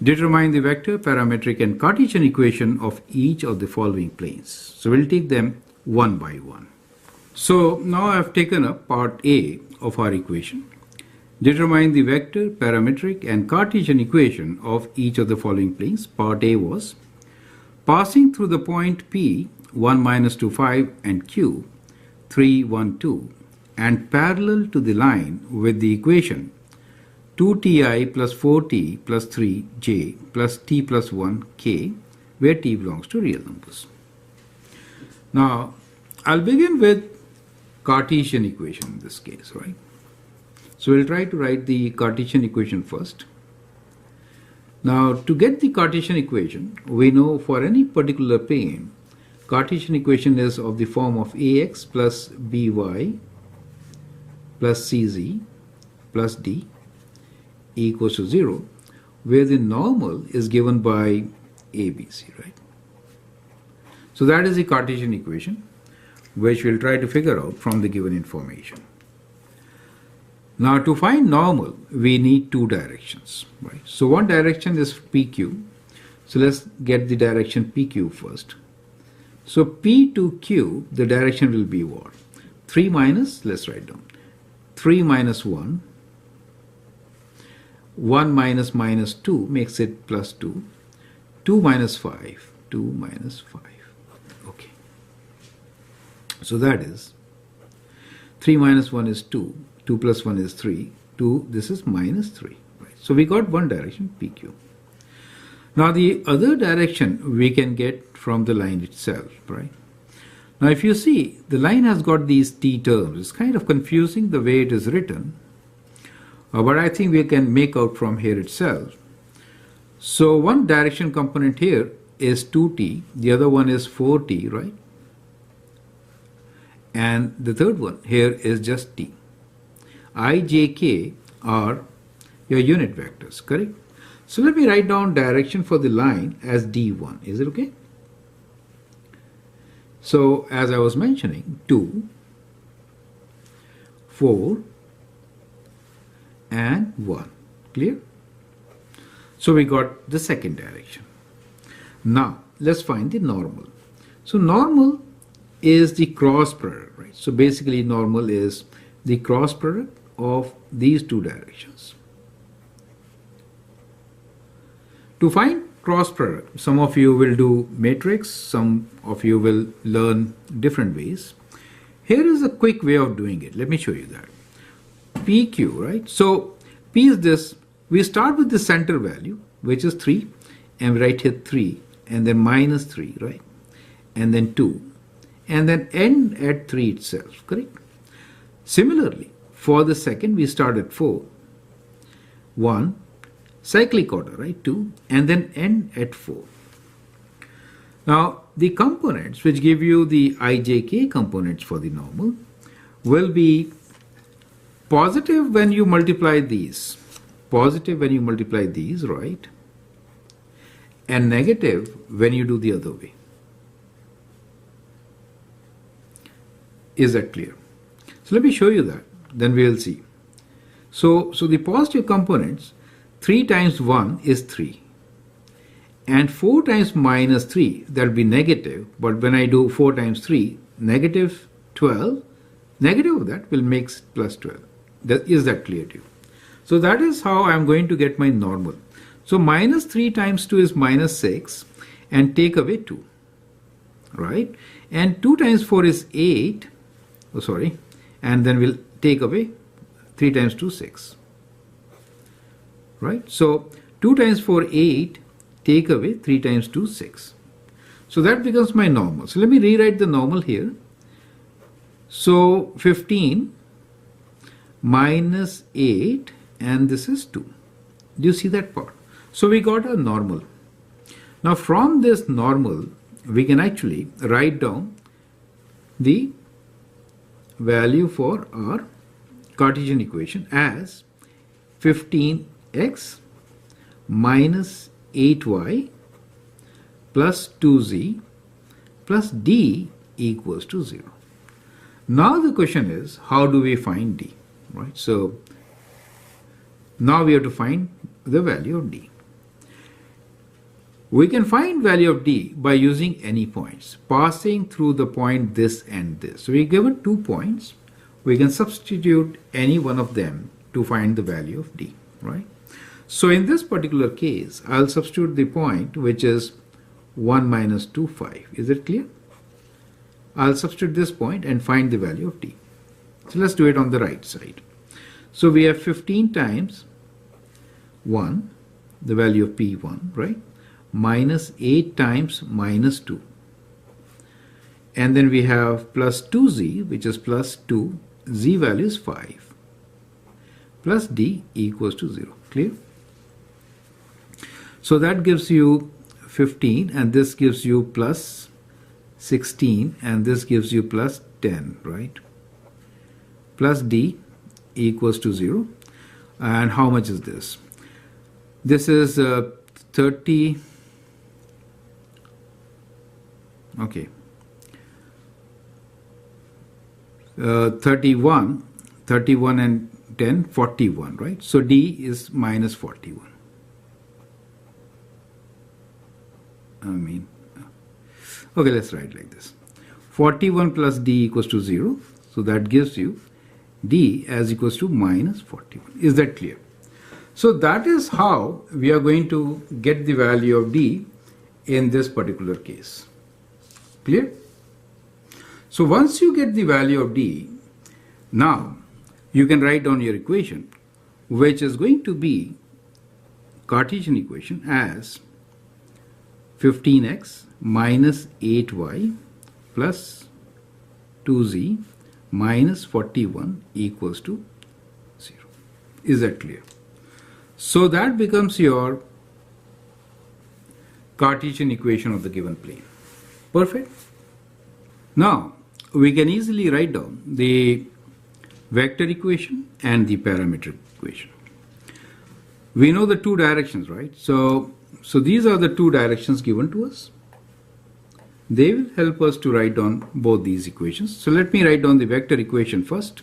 Determine the vector, parametric and Cartesian equation of each of the following planes. So we'll take them one by one. So now I've taken up part A of our equation. Determine the vector, parametric and Cartesian equation of each of the following planes. Part A was passing through the point P 1, minus 2, 5 and Q 3, 1, 2 and parallel to the line with the equation 2ti plus 4t plus 3j plus t plus 1k, where t belongs to real numbers. Now, I'll begin with Cartesian equation in this case, right? So we'll try to write the Cartesian equation first. Now, to get the Cartesian equation, we know for any particular plane, Cartesian equation is of the form of ax plus by plus cz plus d equals to 0, where the normal is given by ABC, right? So that is the Cartesian equation, which we'll try to figure out from the given information. Now, to find normal, we need two directions, right? So one direction is PQ. So let's get the direction PQ first. So P to Q, the direction will be what? 3 minus, let's write down, 3 minus 1. 1 minus minus 2 makes it plus 2. 2 minus 5. 2 minus 5. Okay. So that is 3 minus 1 is 2. 2 plus 1 is 3. 2, this is minus 3. Right. So we got one direction, PQ. Now the other direction we can get from the line itself, right? Now if you see, the line has got these t terms. It's kind of confusing the way it is written. But I think we can make out from here itself. So one direction component here is 2t, the other one is 4t, right? And the third one here is just t. I, j, k are your unit vectors, correct? So let me write down direction for the line as d1. Is it okay? So as I was mentioning, 2, 4, and 1. Clear? So we got the second direction. Now let's find the normal. So normal is the cross product, right? So basically normal is the cross product of these two directions. To find cross product, some of you will do matrix, some of you will learn different ways. Here is a quick way of doing it. Let me show you that. PQ, right? So P is this. We start with the center value, which is 3, and we write here 3, and then minus 3, right? And then 2, and then end at 3 itself, correct? Similarly, for the second, we start at 4, 1, cyclic order, right? 2, and then end at 4. Now, the components which give you the ijk components for the normal will be positive when you multiply these, right? And negative when you do the other way. Is that clear? So let me show you that, then we will see. So the positive components, 3 times 1 is 3. And 4 times minus 3, that will be negative. But when I do 4 times 3, negative 12, negative of that will make plus 12. Is that clear to you? So that is how I am going to get my normal. So minus 3 times 2 is minus 6 and take away 2, right? And 2 times 4 is 8, and then we'll take away 3 times 2, 6, right? So 2 times 4, 8, take away 3 times 2, 6. So that becomes my normal. So let me rewrite the normal here. So 15 minus 8, and this is 2. Do you see that part? So we got a normal. Now from this normal, we can actually write down the value for our Cartesian equation as 15x minus 8y plus 2z plus d equals to 0. Now the question is, how do we find d? Right? So now we have to find the value of d. We can find value of d by using any points, passing through the point this and this. So we're given 2 points. We can substitute any one of them to find the value of d, right? So in this particular case, I'll substitute the point which is 1 minus 2, 5. Is it clear? I'll substitute this point and find the value of d. So let's do it on the right side. So we have 15 times 1, the value of p1, right? Minus 8 times minus 2. And then we have plus 2z, which is plus 2. Z value is 5. Plus d equals to 0. Clear? So that gives you 15, and this gives you plus 16, and this gives you plus 10, right? Plus d equals to 0. And how much is this? This is 30. Okay. 31 and 10, 41, right? So d is minus 41. Okay, let's write like this. 41 plus d equals to 0. So that gives you d as equals to minus 41. Is that clear? So that is how we are going to get the value of d in this particular case. Clear? So once you get the value of d, now you can write down your equation, which is going to be Cartesian equation as 15x minus 8y plus 2z minus 41 equals to 0. Is that clear? So that becomes your Cartesian equation of the given plane. Perfect. Now we can easily write down the vector equation and the parametric equation. We know the two directions, right? So these are the two directions given to us. They will help us to write down both these equations. So let me write down the vector equation first.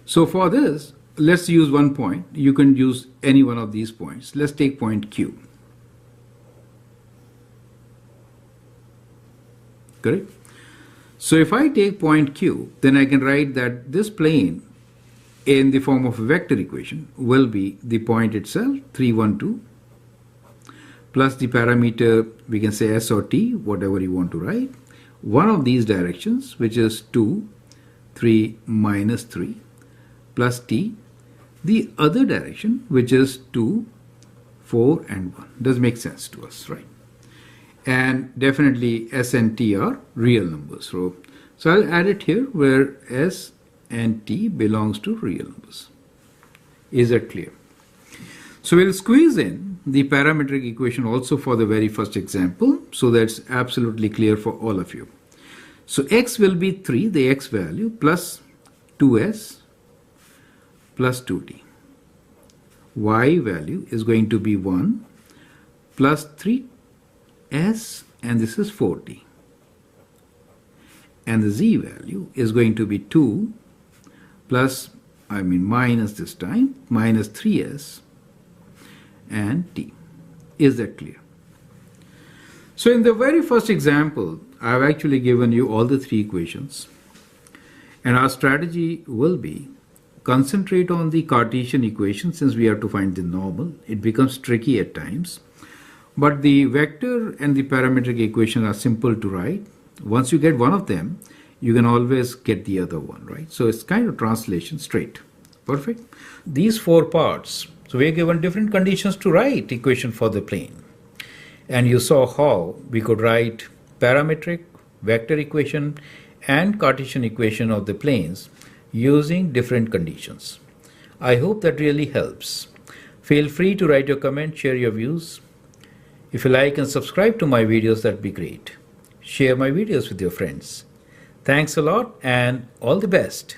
So for this, let's use one point. You can use any one of these points. Let's take point Q. Correct? So if I take point Q, then I can write that this plane in the form of a vector equation will be the point itself, 3, 1, 2, plus the parameter, we can say s or t, whatever you want to write. One of these directions, which is 2, 3, minus 3, plus t. The other direction, which is 2, 4, and 1. Does make sense to us, right? And definitely s and t are real numbers. So I'll add it here where s and t belongs to real numbers. Is that clear? So we'll squeeze in the parametric equation also for the very first example, so that's absolutely clear for all of you. So x will be 3, the x value, plus 2s plus 2t. Y value is going to be 1 plus 3s, and this is 4t. And the z value is going to be 2 plus, minus this time, minus 3s and t. Is that clear? So in the very first example, I've actually given you all the three equations. And our strategy will be concentrate on the Cartesian equation since we have to find the normal. It becomes tricky at times. But the vector and the parametric equation are simple to write. Once you get one of them, you can always get the other one, right? So it's kind of translation straight. Perfect. These four parts. So we are given different conditions to write equation for the plane. And you saw how we could write parametric, vector equation, and Cartesian equation of the planes using different conditions. I hope that really helps. Feel free to write your comment, share your views. If you like and subscribe to my videos, that'd be great. Share my videos with your friends. Thanks a lot and all the best.